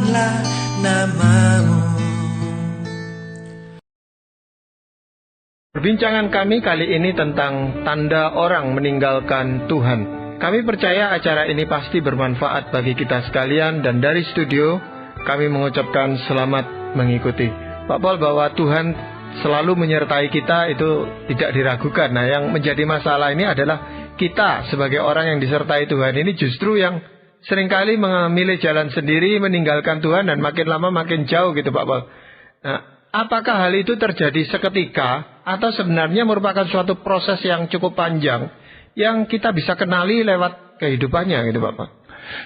Tuhanlah namamu. Perbincangan kami kali ini tentang tanda orang meninggalkan Tuhan. Kami percaya acara ini pasti bermanfaat bagi kita sekalian, dan dari studio kami mengucapkan selamat mengikuti. Pak Paul, bahwa Tuhan selalu menyertai kita itu tidak diragukan. Nah, yang menjadi masalah ini adalah kita sebagai orang yang disertai Tuhan ini justru yang seringkali memilih jalan sendiri, meninggalkan Tuhan, dan makin lama makin jauh gitu, Pak Paul. Nah, apakah hal itu terjadi seketika atau sebenarnya merupakan suatu proses yang cukup panjang yang kita bisa kenali lewat kehidupannya gitu, Bapak?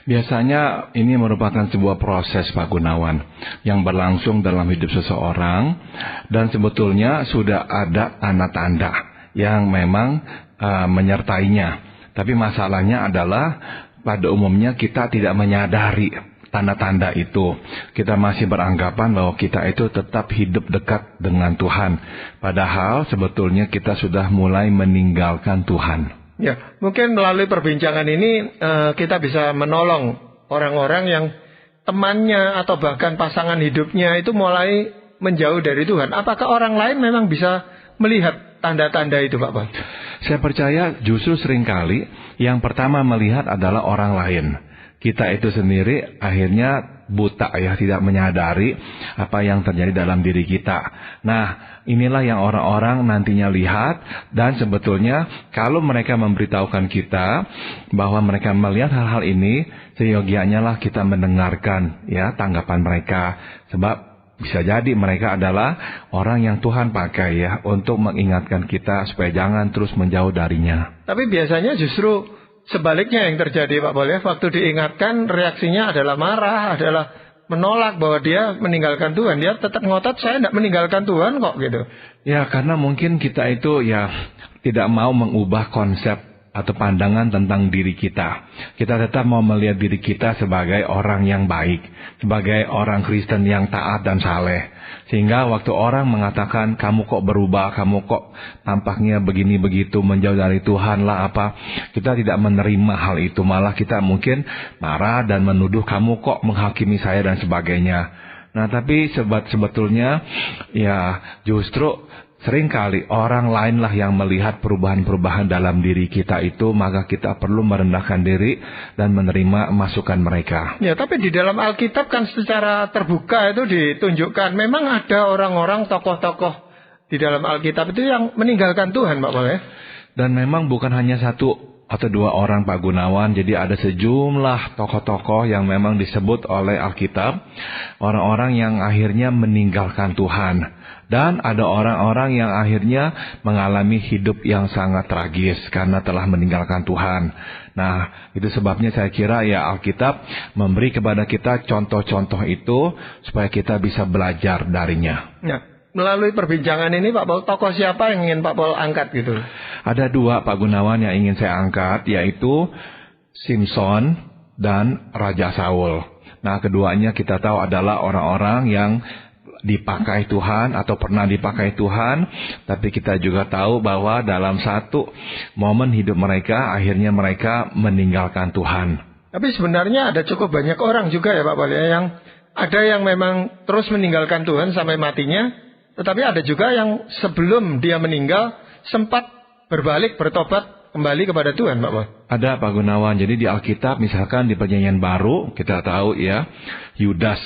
Biasanya ini merupakan sebuah proses, Pak Gunawan, yang berlangsung dalam hidup seseorang, dan sebetulnya sudah ada tanda-tanda yang memang menyertainya. Tapi masalahnya adalah pada umumnya kita tidak menyadari tanda-tanda itu. Kita masih beranggapan bahwa kita itu tetap hidup dekat dengan Tuhan, padahal sebetulnya kita sudah mulai meninggalkan Tuhan. Ya, mungkin melalui perbincangan ini kita bisa menolong orang-orang yang temannya atau bahkan pasangan hidupnya itu mulai menjauh dari Tuhan. Apakah orang lain memang bisa melihat tanda-tanda itu, Pak Pak? Saya percaya justru seringkali yang pertama melihat adalah orang lain. Kita itu sendiri akhirnya buta ya, tidak menyadari apa yang terjadi dalam diri kita. Nah, inilah yang orang-orang nantinya lihat, dan sebetulnya kalau mereka memberitahukan kita bahwa mereka melihat hal-hal ini, seyogianya lah kita mendengarkan ya tanggapan mereka. Sebab bisa jadi mereka adalah orang yang Tuhan pakai ya untuk mengingatkan kita supaya jangan terus menjauh darinya. Tapi biasanya justru sebaliknya yang terjadi, Pak Paul, ya. Waktu diingatkan reaksinya adalah marah, adalah menolak bahwa dia meninggalkan Tuhan. Dia tetap ngotot, saya tidak meninggalkan Tuhan kok gitu. Ya, karena mungkin kita itu ya tidak mau mengubah konsep atau pandangan tentang diri kita. Kita tetap mau melihat diri kita sebagai orang yang baik, sebagai orang Kristen yang taat dan saleh. Sehingga waktu orang mengatakan kamu kok berubah, kamu kok tampaknya begini begitu, menjauh dari Tuhan lah apa, kita tidak menerima hal itu, malah kita mungkin marah dan menuduh kamu kok menghakimi saya dan sebagainya. Nah, tapi sebetulnya ya justru seringkali orang lainlah yang melihat perubahan-perubahan dalam diri kita itu, maka kita perlu merendahkan diri dan menerima masukan mereka. Ya, tapi di dalam Alkitab kan secara terbuka itu ditunjukkan memang ada orang-orang tokoh-tokoh di dalam Alkitab itu yang meninggalkan Tuhan, Pak Paul, ya. Dan memang bukan hanya satu atau dua orang, Pak Gunawan. Jadi ada sejumlah tokoh-tokoh yang memang disebut oleh Alkitab orang-orang yang akhirnya meninggalkan Tuhan. Dan ada orang-orang yang akhirnya mengalami hidup yang sangat tragis karena telah meninggalkan Tuhan. Nah, itu sebabnya saya kira ya Alkitab memberi kepada kita contoh-contoh itu supaya kita bisa belajar darinya. Ya, melalui perbincangan ini, Pak Paul, tokoh siapa yang ingin Pak Paul angkat gitu? Ada dua, Pak Gunawan, yang ingin saya angkat, yaitu Simson dan Raja Saul. Nah, keduanya kita tahu adalah orang-orang yang dipakai Tuhan atau pernah dipakai Tuhan, tapi kita juga tahu bahwa dalam satu momen hidup mereka akhirnya mereka meninggalkan Tuhan. Tapi sebenarnya ada cukup banyak orang juga ya, Pak Paul, ya, yang ada yang memang terus meninggalkan Tuhan sampai matinya, tetapi ada juga yang sebelum dia meninggal sempat berbalik, bertobat kembali kepada Tuhan, Pak Paul. Ada, Pak Gunawan. Jadi di Alkitab misalkan di Perjanjian Baru kita tahu ya, Yudas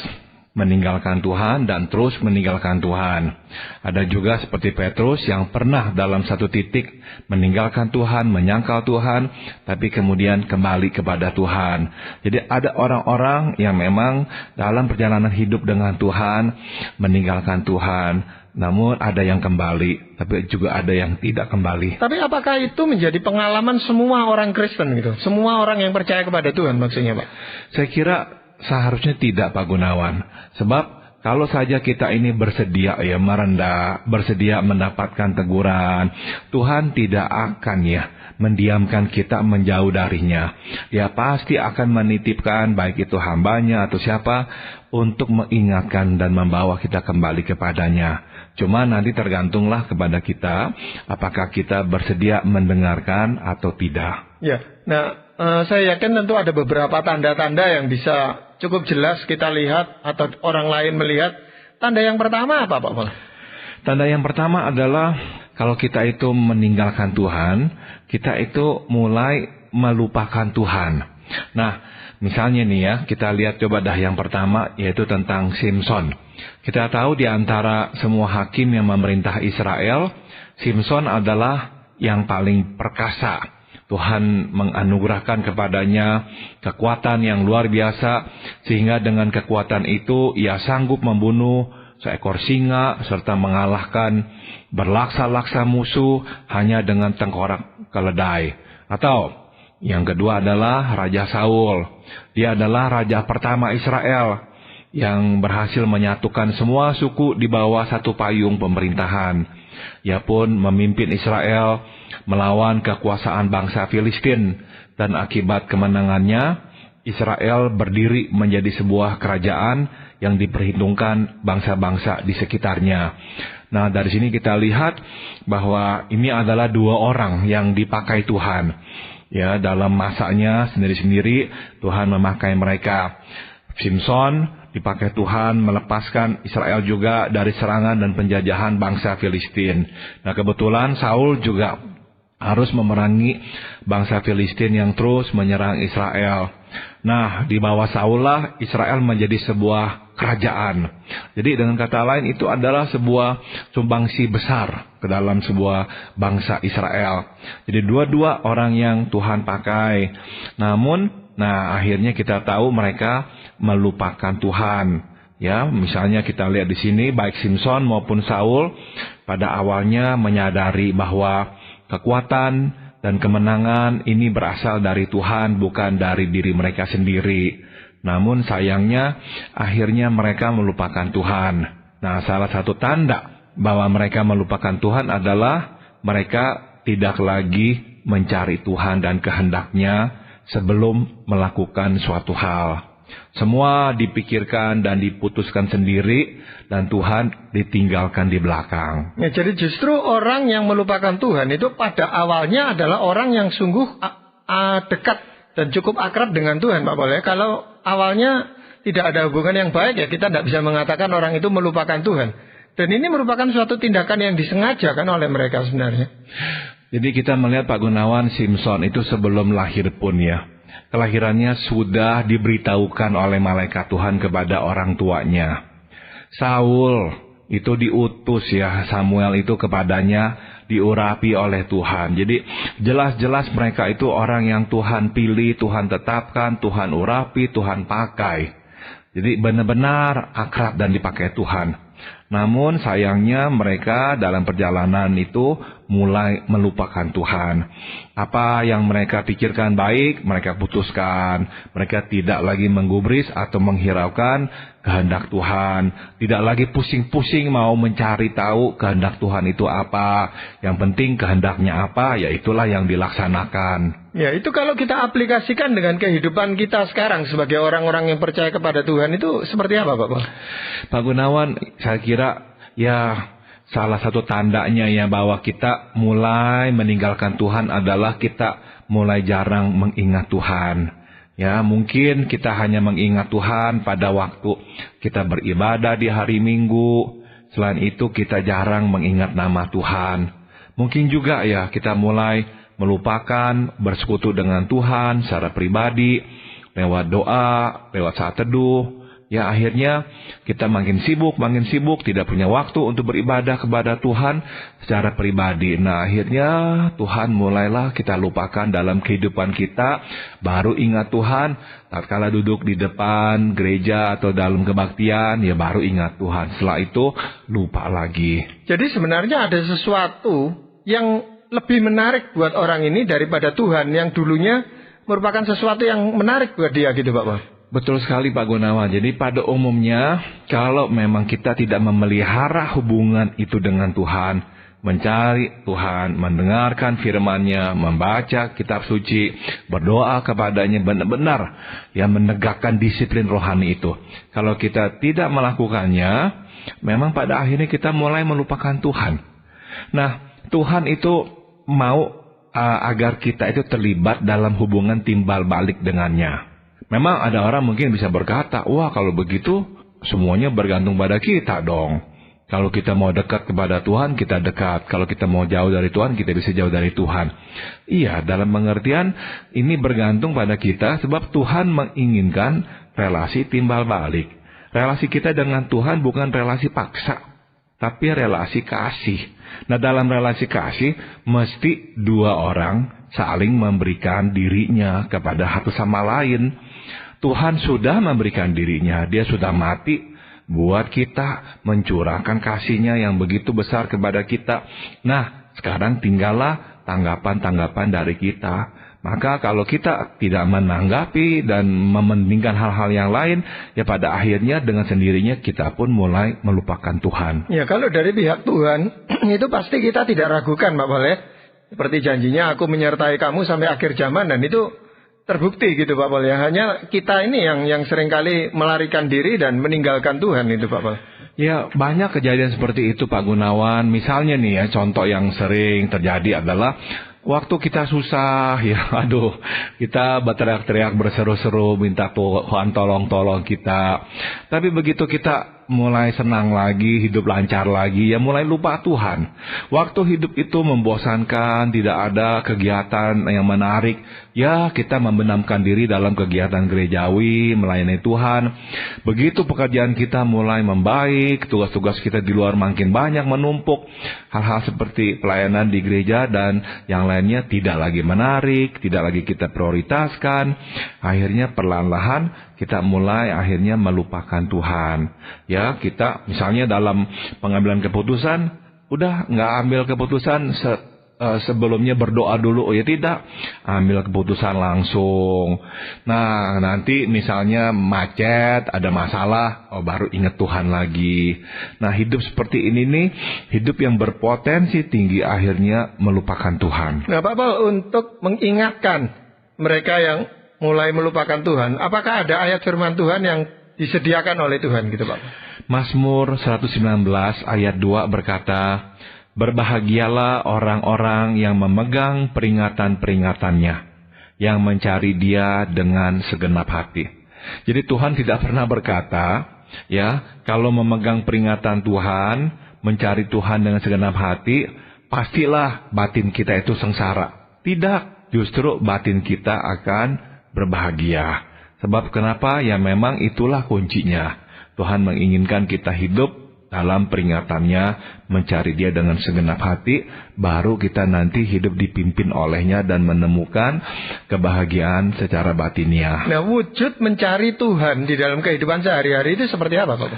meninggalkan Tuhan dan terus meninggalkan Tuhan. Ada juga seperti Petrus yang pernah dalam satu titik meninggalkan Tuhan, menyangkal Tuhan, tapi kemudian kembali kepada Tuhan. Jadi ada orang-orang yang memang dalam perjalanan hidup dengan Tuhan meninggalkan Tuhan, namun ada yang kembali, tapi juga ada yang tidak kembali. Tapi apakah itu menjadi pengalaman semua orang Kristen gitu? Semua orang yang percaya kepada Tuhan maksudnya, Pak? Saya kira seharusnya tidak, Pak Gunawan. Sebab kalau saja kita ini bersedia ya merendah, bersedia mendapatkan teguran, Tuhan tidak akan ya mendiamkan kita menjauh darinya. Dia pasti akan menitipkan baik itu hambanya atau siapa untuk mengingatkan dan membawa kita kembali kepadanya. Cuma nanti tergantunglah kepada kita apakah kita bersedia mendengarkan atau tidak. Ya, nah Saya yakin tentu ada beberapa tanda-tanda yang bisa cukup jelas kita lihat atau orang lain melihat. Tanda yang pertama apa, Pak Paul? Tanda yang pertama adalah kalau kita itu meninggalkan Tuhan, kita itu mulai melupakan Tuhan. Nah, misalnya nih ya, kita lihat coba dah yang pertama, yaitu tentang Simson. Kita tahu di antara semua hakim yang memerintah Israel, Simson adalah yang paling perkasa. Tuhan menganugerahkan kepadanya kekuatan yang luar biasa, sehingga dengan kekuatan itu ia sanggup membunuh seekor singa serta mengalahkan berlaksa-laksa musuh hanya dengan tengkorak keledai. Atau yang kedua adalah Raja Saul. Dia adalah raja pertama Israel yang berhasil menyatukan semua suku di bawah satu payung pemerintahan. Ia pun memimpin Israel melawan kekuasaan bangsa Filistin, dan akibat kemenangannya Israel berdiri menjadi sebuah kerajaan yang diperhitungkan bangsa-bangsa di sekitarnya. Nah, dari sini kita lihat bahwa ini adalah dua orang yang dipakai Tuhan. Ya, dalam masanya sendiri-sendiri Tuhan memakai mereka. Simson dipakai Tuhan melepaskan Israel juga dari serangan dan penjajahan bangsa Filistin. Nah, kebetulan Saul juga harus memerangi bangsa Filistin yang terus menyerang Israel. Nah, di bawah Saul lah Israel menjadi sebuah kerajaan. Jadi dengan kata lain itu adalah sebuah sumbangsi besar ke dalam sebuah bangsa Israel. Jadi dua-dua orang yang Tuhan pakai. Namun, akhirnya kita tahu mereka melupakan Tuhan. Ya, misalnya kita lihat di sini baik Simson maupun Saul pada awalnya menyadari bahwa kekuatan dan kemenangan ini berasal dari Tuhan, bukan dari diri mereka sendiri. Namun sayangnya akhirnya mereka melupakan Tuhan. Nah, salah satu tanda bahwa mereka melupakan Tuhan adalah mereka tidak lagi mencari Tuhan dan kehendaknya sebelum melakukan suatu hal. Semua dipikirkan dan diputuskan sendiri, dan Tuhan ditinggalkan di belakang. Ya, jadi justru orang yang melupakan Tuhan itu pada awalnya adalah orang yang sungguh dekat dan cukup akrab dengan Tuhan, Pak Paul. Kalau awalnya tidak ada hubungan yang baik, ya kita tidak bisa mengatakan orang itu melupakan Tuhan. Dan ini merupakan suatu tindakan yang disengajakan oleh mereka sebenarnya. Jadi kita melihat Pak Gunawan, Simson itu sebelum lahir pun ya, kelahirannya sudah diberitahukan oleh malaikat Tuhan kepada orang tuanya. Saul itu diutus ya, Samuel itu kepadanya diurapi oleh Tuhan. Jadi jelas-jelas mereka itu orang yang Tuhan pilih, Tuhan tetapkan, Tuhan urapi, Tuhan pakai. Jadi benar-benar akrab dan dipakai Tuhan. Namun sayangnya mereka dalam perjalanan itu mulai melupakan Tuhan. Apa yang mereka pikirkan baik, mereka putuskan. Mereka tidak lagi menggubris atau menghiraukan kehendak Tuhan. Tidak lagi pusing-pusing mau mencari tahu kehendak Tuhan itu apa. Yang penting kehendaknya apa, ya itulah yang dilaksanakan. Ya, itu kalau kita aplikasikan dengan kehidupan kita sekarang sebagai orang-orang yang percaya kepada Tuhan, itu seperti apa, Pak? Pak Gunawan, saya kira ya salah satu tandanya ya bahwa kita mulai meninggalkan Tuhan adalah kita mulai jarang mengingat Tuhan. Ya, mungkin kita hanya mengingat Tuhan pada waktu kita beribadah di hari Minggu. Selain itu kita jarang mengingat nama Tuhan. Mungkin juga ya kita mulai melupakan bersekutu dengan Tuhan secara pribadi, lewat doa, lewat saat teduh. Ya, akhirnya kita makin sibuk, tidak punya waktu untuk beribadah kepada Tuhan secara pribadi. Nah, akhirnya Tuhan mulailah kita lupakan dalam kehidupan kita. Baru ingat Tuhan tatkala duduk di depan gereja atau dalam kebaktian, ya baru ingat Tuhan. Setelah itu lupa lagi. Jadi sebenarnya ada sesuatu yang lebih menarik buat orang ini daripada Tuhan yang dulunya merupakan sesuatu yang menarik buat dia gitu, Pak. Betul sekali Pak Gunawan. Jadi pada umumnya kalau memang kita tidak memelihara hubungan itu dengan Tuhan, mencari Tuhan, mendengarkan firman-Nya, membaca kitab suci, berdoa kepadanya, benar-benar ya menegakkan disiplin rohani itu. Kalau kita tidak melakukannya, memang pada akhirnya kita mulai melupakan Tuhan. Nah, Tuhan itu mau agar kita itu terlibat dalam hubungan timbal balik dengannya. Memang ada orang mungkin bisa berkata, wah kalau begitu semuanya bergantung pada kita dong. Kalau kita mau dekat kepada Tuhan, kita dekat. Kalau kita mau jauh dari Tuhan, kita bisa jauh dari Tuhan. Iya, dalam pengertian ini bergantung pada kita sebab Tuhan menginginkan relasi timbal balik. Relasi kita dengan Tuhan bukan relasi paksa, tapi relasi kasih. Nah, dalam relasi kasih, mesti dua orang saling memberikan dirinya kepada satu sama lain. Tuhan sudah memberikan dirinya, dia sudah mati buat kita, mencurahkan kasih-Nya yang begitu besar kepada kita. Nah, sekarang tinggallah tanggapan-tanggapan dari kita. Maka kalau kita tidak menanggapi dan mementingkan hal-hal yang lain, ya pada akhirnya dengan sendirinya kita pun mulai melupakan Tuhan. Ya, kalau dari pihak Tuhan, itu pasti kita tidak ragukan, Pak Paul ya. Seperti janjinya, aku menyertai kamu sampai akhir zaman, dan itu terbukti gitu Pak Paul ya. Hanya kita ini yang seringkali melarikan diri dan meninggalkan Tuhan itu Pak Paul. Ya, banyak kejadian seperti itu Pak Gunawan. Misalnya nih ya, contoh yang sering terjadi adalah waktu kita susah, ya aduh, kita berteriak-teriak berseru-seru minta Tuhan tolong-tolong kita. Tapi begitu kita mulai senang lagi, hidup lancar lagi, ya mulai lupa Tuhan. Waktu hidup itu membosankan, tidak ada kegiatan yang menarik, ya kita membenamkan diri dalam kegiatan gerejawi, melayani Tuhan. Begitu pekerjaan kita mulai membaik, tugas-tugas kita di luar makin banyak menumpuk, hal-hal seperti pelayanan di gereja dan yang lainnya tidak lagi menarik, tidak lagi kita prioritaskan. Akhirnya perlahan-lahan kita mulai akhirnya melupakan Tuhan. Ya, kita misalnya dalam pengambilan keputusan, udah nggak ambil keputusan sebelumnya berdoa dulu. Oh ya tidak, ambil keputusan langsung. Nah, nanti misalnya macet, ada masalah, oh baru ingat Tuhan lagi. Nah, hidup seperti ini nih, hidup yang berpotensi tinggi akhirnya melupakan Tuhan. Nah, Pak Paul, untuk mengingatkan mereka yang mulai melupakan Tuhan, apakah ada ayat firman Tuhan yang disediakan oleh Tuhan gitu Pak? Mazmur 119 ayat 2 berkata, berbahagialah orang-orang yang memegang peringatan-peringatannya, yang mencari Dia dengan segenap hati. Jadi Tuhan tidak pernah berkata, ya, kalau memegang peringatan Tuhan, mencari Tuhan dengan segenap hati, pastilah batin kita itu sengsara. Tidak, justru batin kita akan berbahagia. Sebab kenapa? Ya memang itulah kuncinya. Tuhan menginginkan kita hidup dalam peringatannya, mencari Dia dengan segenap hati, baru kita nanti hidup dipimpin oleh-Nya dan menemukan kebahagiaan secara batinnya. Nah, wujud mencari Tuhan di dalam kehidupan sehari-hari itu seperti apa Pak?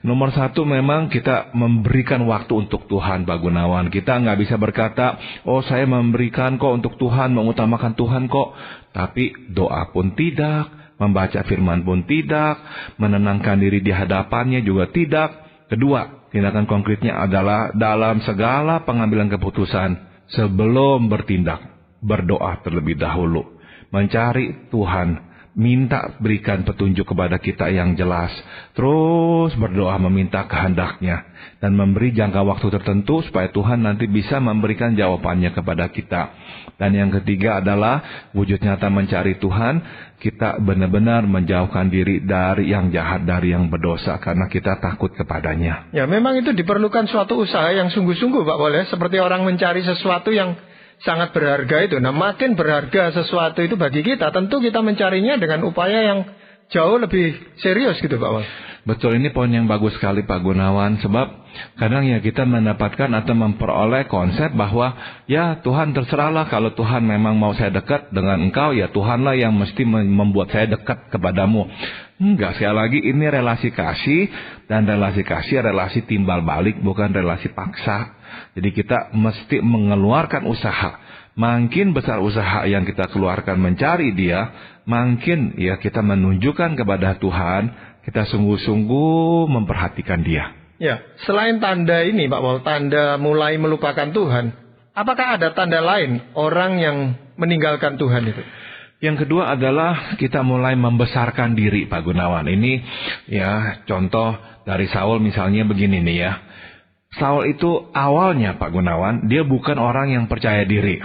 Nomor satu, memang kita memberikan waktu untuk Tuhan, Pak Gunawan. Kita nggak bisa berkata, oh saya memberikan kok untuk Tuhan, mengutamakan Tuhan kok. Tapi doa pun tidak, membaca firman pun tidak, menenangkan diri di hadapannya juga tidak. Kedua, tindakan konkretnya adalah dalam segala pengambilan keputusan, sebelum bertindak, berdoa terlebih dahulu. Mencari Tuhan, minta berikan petunjuk kepada kita yang jelas. Terus berdoa meminta kehendak-Nya. Dan memberi jangka waktu tertentu supaya Tuhan nanti bisa memberikan jawabannya kepada kita. Dan yang ketiga adalah wujud nyata mencari Tuhan. Kita benar-benar menjauhkan diri dari yang jahat, dari yang berdosa. Karena kita takut kepadanya. Ya memang itu diperlukan suatu usaha yang sungguh-sungguh Pak Boleh. Seperti orang mencari sesuatu yang sangat berharga itu. Nah, makin berharga sesuatu itu bagi kita, tentu kita mencarinya dengan upaya yang jauh lebih serius gitu Pak Wal. Betul, ini poin yang bagus sekali Pak Gunawan. Sebab kadang ya kita mendapatkan atau memperoleh konsep bahwa ya Tuhan terserahlah, kalau Tuhan memang mau saya dekat dengan Engkau, ya Tuhanlah yang mesti membuat saya dekat kepadamu. Enggak, sekali lagi ini relasi kasih, dan relasi kasih relasi timbal balik, bukan relasi paksa. Jadi kita mesti mengeluarkan usaha. Makin besar usaha yang kita keluarkan mencari Dia, makin ya kita menunjukkan kepada Tuhan, kita sungguh-sungguh memperhatikan Dia. Ya, selain tanda ini Pak Paul, tanda mulai melupakan Tuhan, apakah ada tanda lain orang yang meninggalkan Tuhan itu? Yang kedua adalah kita mulai membesarkan diri Pak Gunawan. Ini ya contoh dari Saul misalnya begini nih ya. Saul itu awalnya Pak Gunawan, dia bukan orang yang percaya diri.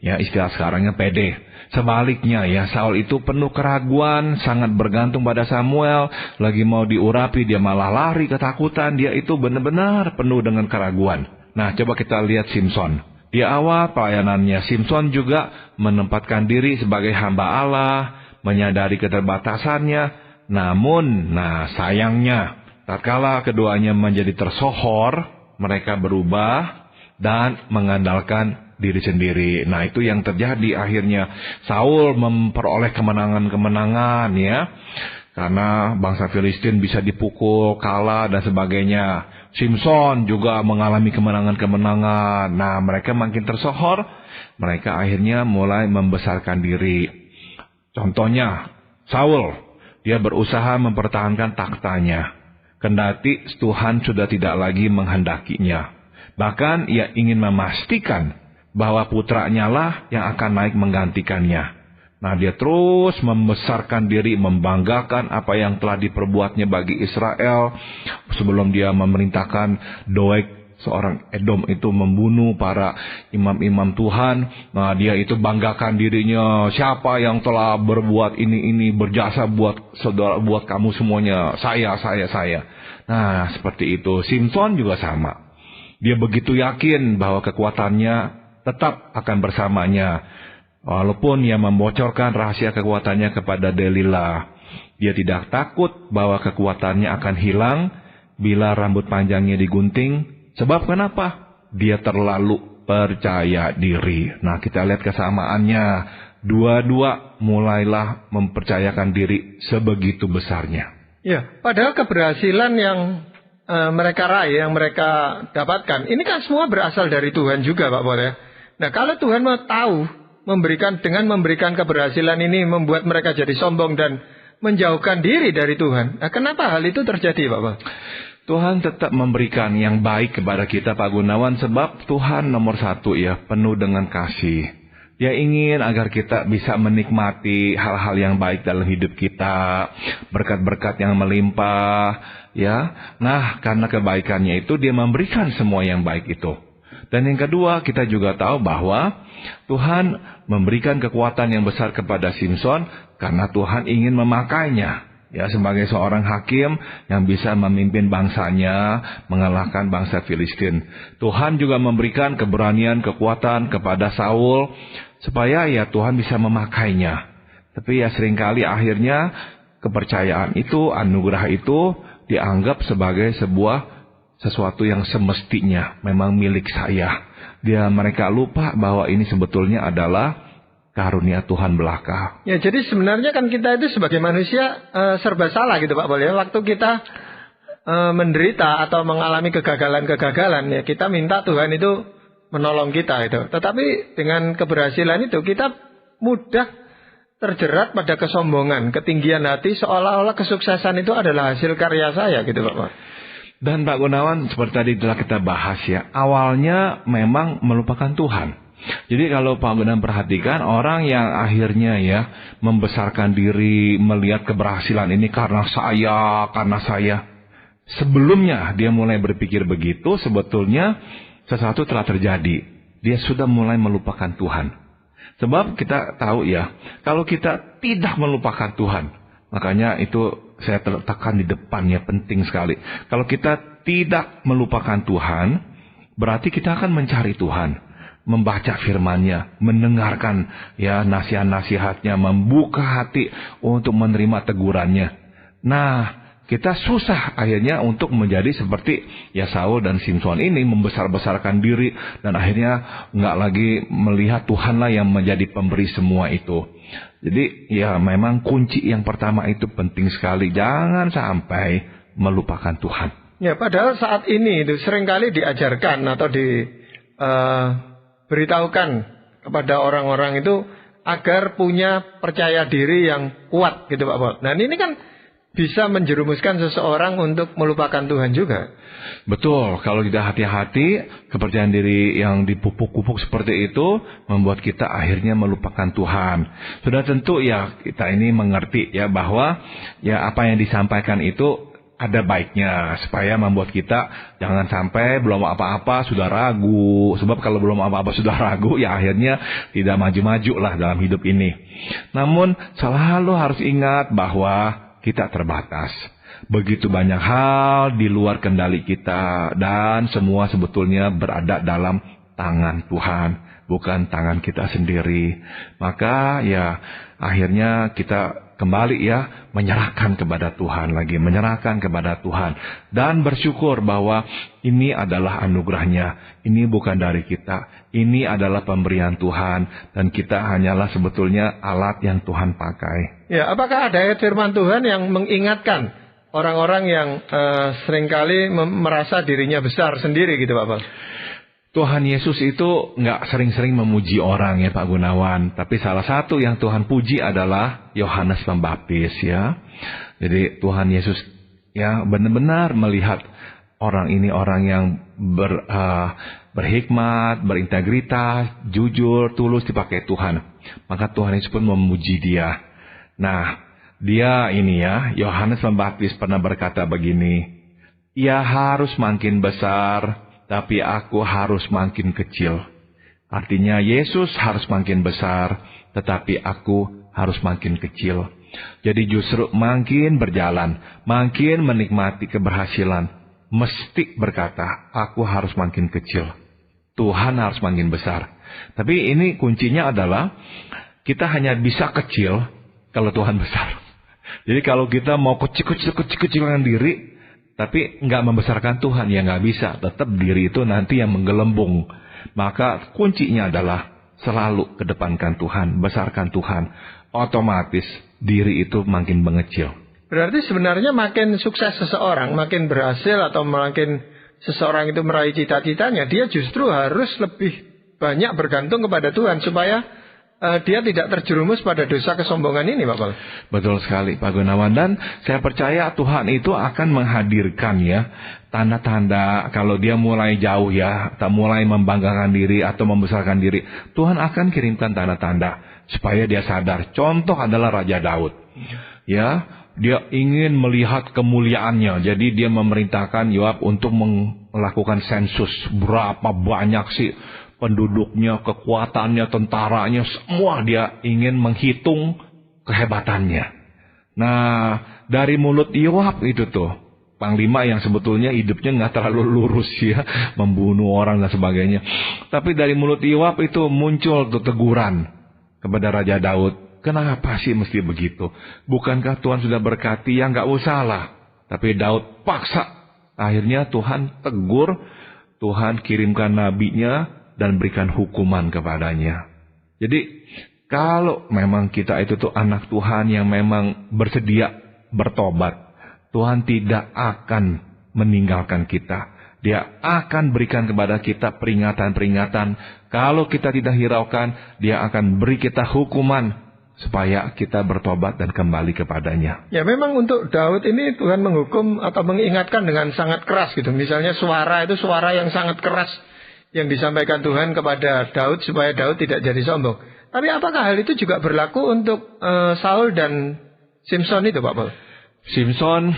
Ya, istilah sekarangnya pede. Sebaliknya ya, Saul itu penuh keraguan, sangat bergantung pada Samuel. Lagi mau diurapi, dia malah lari ketakutan. Dia itu benar-benar penuh dengan keraguan. Nah, coba kita lihat Simson. Di awal pelayanannya, Simson juga menempatkan diri sebagai hamba Allah, menyadari keterbatasannya. Namun, sayangnya, tatkala keduanya menjadi tersohor, mereka berubah dan mengandalkan diri sendiri. Nah, itu yang terjadi akhirnya. Saul memperoleh kemenangan-kemenangan ya. Karena bangsa Filistin bisa dipukul, kalah dan sebagainya. Simson juga mengalami kemenangan-kemenangan. Nah, mereka makin tersohor. Mereka akhirnya mulai membesarkan diri. Contohnya, Saul. Dia berusaha mempertahankan taktanya. Kendati Tuhan sudah tidak lagi menghendakinya. Bahkan ia ingin memastikan bahwa putranya lah yang akan naik menggantikannya. Nah, dia terus membesarkan diri, membanggakan apa yang telah diperbuatnya bagi Israel. Sebelum dia memerintahkan Doeg, seorang Edom itu membunuh para imam-imam Tuhan. Nah, dia itu banggakan dirinya. Siapa yang telah berbuat ini berjasa buat saudara, buat kamu semuanya. Saya. Nah, seperti itu. Simson juga sama. Dia begitu yakin bahwa kekuatannya tetap akan bersamanya. Walaupun ia membocorkan rahasia kekuatannya kepada Delila. Dia tidak takut bahwa kekuatannya akan hilang bila rambut panjangnya digunting. Sebab kenapa? Dia terlalu percaya diri. Nah, kita lihat kesamaannya. Dua-dua mulailah mempercayakan diri sebegitu besarnya. Ya, padahal keberhasilan yang mereka raih, yang mereka dapatkan, ini kan semua berasal dari Tuhan juga, Pak Paul ya. Nah, kalau Tuhan mau tahu dengan memberikan keberhasilan ini membuat mereka jadi sombong dan menjauhkan diri dari Tuhan. Nah, kenapa hal itu terjadi, Pak Paul? Tuhan tetap memberikan yang baik kepada kita, Pak Gunawan, sebab Tuhan nomor satu ya, penuh dengan kasih. Dia ingin agar kita bisa menikmati hal-hal yang baik dalam hidup kita, berkat-berkat yang melimpah, ya. Nah, karena kebaikannya itu dia memberikan semua yang baik itu. Dan yang kedua, kita juga tahu bahwa Tuhan memberikan kekuatan yang besar kepada Simson karena Tuhan ingin memakainya. Ya, sebagai seorang hakim yang bisa memimpin bangsanya mengalahkan bangsa Filistin. Tuhan juga memberikan keberanian, kekuatan kepada Saul supaya ya Tuhan bisa memakainya. Tapi ya seringkali akhirnya kepercayaan itu, anugerah itu dianggap sebagai sesuatu yang semestinya memang milik saya. Mereka lupa bahwa ini sebetulnya adalah karunia Tuhan belaka. Ya, jadi sebenarnya kan kita itu sebagai manusia serba salah gitu Pak Paul ya. Waktu kita menderita atau mengalami kegagalan-kegagalan ya, kita minta Tuhan itu menolong kita itu. Tetapi dengan keberhasilan itu kita mudah terjerat pada kesombongan, ketinggian hati, seolah-olah kesuksesan itu adalah hasil karya saya gitu Pak Paul. Dan Pak Gunawan, seperti tadi telah kita bahas ya, awalnya memang melupakan Tuhan. Jadi kalau Pak Gunawan perhatikan, orang yang akhirnya ya membesarkan diri, melihat keberhasilan ini karena saya. Sebelumnya dia mulai berpikir begitu, sebetulnya sesuatu telah terjadi. Dia sudah mulai melupakan Tuhan. Sebab kita tahu ya, kalau kita tidak melupakan Tuhan, makanya itu saya letakkan di depannya, penting sekali. Kalau kita tidak melupakan Tuhan, berarti kita akan mencari Tuhan, membaca firman-Nya, mendengarkan ya nasihat-nasihatnya, membuka hati untuk menerima tegurannya. Nah, kita susah akhirnya untuk menjadi seperti ya Saul dan Simson ini, membesar-besarkan diri dan akhirnya nggak lagi melihat Tuhanlah yang menjadi pemberi semua itu. Jadi ya memang kunci yang pertama itu penting sekali, jangan sampai melupakan Tuhan. Ya, padahal saat ini itu seringkali diajarkan atau beritahukan kepada orang-orang itu agar punya percaya diri yang kuat gitu Pak Paul. Nah, ini kan bisa menjerumuskan seseorang untuk melupakan Tuhan juga. Betul, kalau tidak hati-hati, kepercayaan diri yang dipupuk-pupuk seperti itu membuat kita akhirnya melupakan Tuhan. Sudah tentu ya kita ini mengerti ya bahwa ya apa yang disampaikan itu ada baiknya supaya membuat kita jangan sampai belum apa-apa sudah ragu. Sebab kalau belum apa-apa sudah ragu, ya akhirnya tidak maju-maju lah dalam hidup ini. Namun selalu harus ingat bahwa kita terbatas. Begitu banyak hal di luar kendali kita, dan semua sebetulnya berada dalam tangan Tuhan, bukan tangan kita sendiri. Maka ya akhirnya kita kembali ya menyerahkan kepada Tuhan lagi, menyerahkan kepada Tuhan, dan bersyukur bahwa ini adalah anugerahnya, ini bukan dari kita, ini adalah pemberian Tuhan, dan kita hanyalah sebetulnya alat yang Tuhan pakai. Ya, apakah ada ayat firman Tuhan yang mengingatkan orang-orang yang seringkali merasa dirinya besar sendiri gitu Pak Paul? Tuhan Yesus itu nggak sering-sering memuji orang ya Pak Gunawan. Tapi salah satu yang Tuhan puji adalah Yohanes Pembaptis ya. Jadi Tuhan Yesus ya benar-benar melihat orang ini orang yang berhikmat, berintegritas, jujur, tulus dipakai Tuhan. Maka Tuhan Yesus pun memuji dia. Nah, dia ini ya, Yohanes Pembaptis pernah berkata begini, ia harus makin besar, tapi aku harus makin kecil. Artinya Yesus harus makin besar, tetapi aku harus makin kecil. Jadi justru makin berjalan, makin menikmati keberhasilan, mesti berkata, aku harus makin kecil. Tuhan harus makin besar. Tapi ini kuncinya adalah, kita hanya bisa kecil kalau Tuhan besar. Jadi kalau kita mau kecil-kecilan diri, tapi nggak membesarkan Tuhan, ya nggak bisa. Tetap diri itu nanti yang menggelembung. Maka kuncinya adalah selalu kedepankan Tuhan, besarkan Tuhan. Otomatis diri itu makin mengecil. Berarti sebenarnya makin sukses seseorang, makin berhasil atau makin seseorang itu meraih cita-citanya, dia justru harus lebih banyak bergantung kepada Tuhan supaya dia tidak terjerumus pada dosa kesombongan ini, Pak Paul. Betul sekali, Pak Gunawan. Dan saya percaya Tuhan itu akan menghadirkan ya tanda-tanda kalau dia mulai jauh ya, tak mulai membanggakan diri atau membesarkan diri. Tuhan akan kirimkan tanda-tanda supaya dia sadar. Contoh adalah Raja Daud. Ya, dia ingin melihat kemuliaannya. Jadi dia memerintahkan Yoab untuk melakukan sensus. Berapa banyak sih penduduknya, kekuatannya, tentaranya, semua dia ingin menghitung kehebatannya. Nah, dari mulut Yoab itu tuh, panglima yang sebetulnya hidupnya nggak terlalu lurus ya, membunuh orang dan sebagainya. Tapi dari mulut Yoab itu muncul tuh teguran kepada Raja Daud. Kenapa sih mesti begitu? Bukankah Tuhan sudah berkati? Ya nggak usah lah. Tapi Daud paksa. Akhirnya Tuhan tegur, Tuhan kirimkan nabinya, dan berikan hukuman kepadanya. Jadi kalau memang kita itu tuh anak Tuhan yang memang bersedia bertobat, Tuhan tidak akan meninggalkan kita. Dia akan berikan kepada kita peringatan-peringatan. Kalau kita tidak hiraukan, dia akan beri kita hukuman supaya kita bertobat dan kembali kepadanya. Ya memang untuk Daud ini Tuhan menghukum atau mengingatkan dengan sangat keras gitu. Misalnya suara itu suara yang sangat keras yang disampaikan Tuhan kepada Daud supaya Daud tidak jadi sombong. Tapi apakah hal itu juga berlaku untuk Saul dan Simson itu, Pak Paul? Simson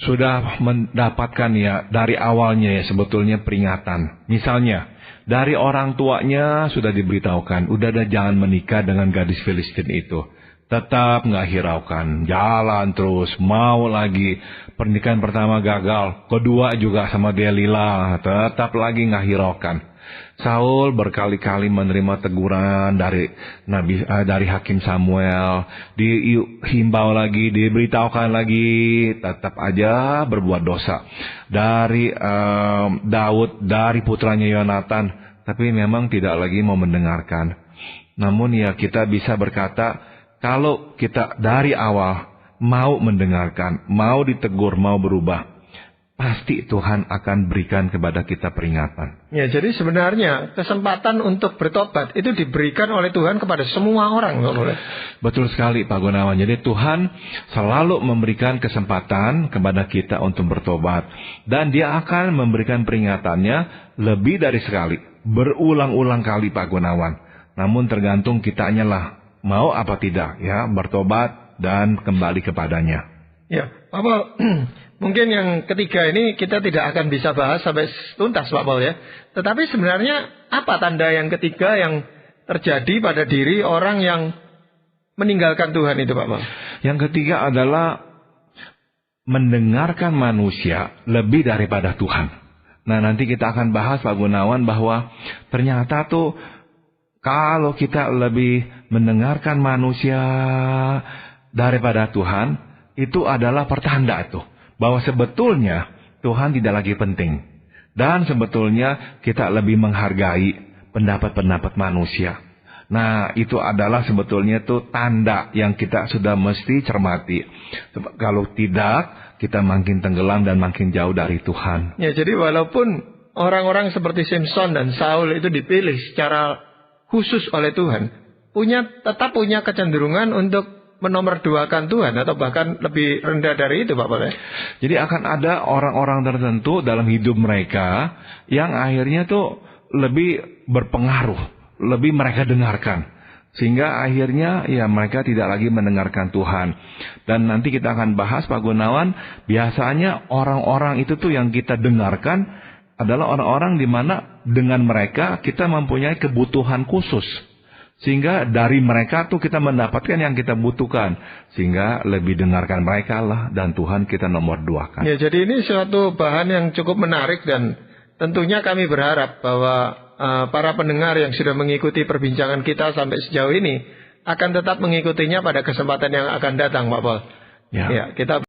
sudah mendapatkan ya dari awalnya ya sebetulnya peringatan. Misalnya dari orang tuanya sudah diberitahukan, udah jangan menikah dengan gadis Filistin itu. Tetap nggak hiraukan, jalan terus, mau lagi. Pernikahan pertama gagal, kedua juga sama Delila, tetap lagi nggak hiraukan. Saul berkali-kali menerima teguran dari Hakim Samuel, dihimbau lagi, diberitahukan lagi, tetap aja berbuat dosa. Dari Daud, dari putranya Yonatan, tapi memang tidak lagi mau mendengarkan. Namun ya kita bisa berkata, kalau kita dari awal mau mendengarkan, mau ditegur, mau berubah, pasti Tuhan akan berikan kepada kita peringatan. Ya, jadi sebenarnya kesempatan untuk bertobat itu diberikan oleh Tuhan kepada semua orang. Betul sekali Pak Gunawan. Jadi Tuhan selalu memberikan kesempatan kepada kita untuk bertobat. Dan dia akan memberikan peringatannya lebih dari sekali. Berulang-ulang kali Pak Gunawan. Namun tergantung kitanya lah. Mau apa tidak ya bertobat dan kembali kepadanya. Ya, Pak Paul, mungkin yang ketiga ini kita tidak akan bisa bahas sampai tuntas, Pak Paul ya. Tetapi sebenarnya apa tanda yang ketiga yang terjadi pada diri orang yang meninggalkan Tuhan itu, Pak Paul? Yang ketiga adalah mendengarkan manusia lebih daripada Tuhan. Nah, nanti kita akan bahas, Pak Gunawan, bahwa ternyata tuh kalau kita lebih mendengarkan manusia daripada Tuhan, itu adalah pertanda itu bahwa sebetulnya Tuhan tidak lagi penting, dan sebetulnya kita lebih menghargai pendapat-pendapat manusia. Nah, itu adalah sebetulnya itu tanda yang kita sudah mesti cermati. Kalau tidak, kita makin tenggelam dan makin jauh dari Tuhan. Ya, jadi walaupun orang-orang seperti Simpson dan Saul itu dipilih secara khusus oleh Tuhan, tetap punya kecenderungan untuk menomorduakan Tuhan, atau bahkan lebih rendah dari itu, Pak Paul. Jadi akan ada orang-orang tertentu dalam hidup mereka yang akhirnya tuh lebih berpengaruh, lebih mereka dengarkan, sehingga akhirnya ya mereka tidak lagi mendengarkan Tuhan. Dan nanti kita akan bahas, Pak Gunawan, biasanya orang-orang itu tuh yang kita dengarkan adalah orang-orang di mana dengan mereka kita mempunyai kebutuhan khusus, sehingga dari mereka tuh kita mendapatkan yang kita butuhkan, sehingga lebih dengarkan mereka lah, dan Tuhan kita nomor duakan. Ya, jadi ini suatu bahan yang cukup menarik, dan tentunya kami berharap bahwa para pendengar yang sudah mengikuti perbincangan kita sampai sejauh ini akan tetap mengikutinya pada kesempatan yang akan datang, Pak Paul. Ya, kita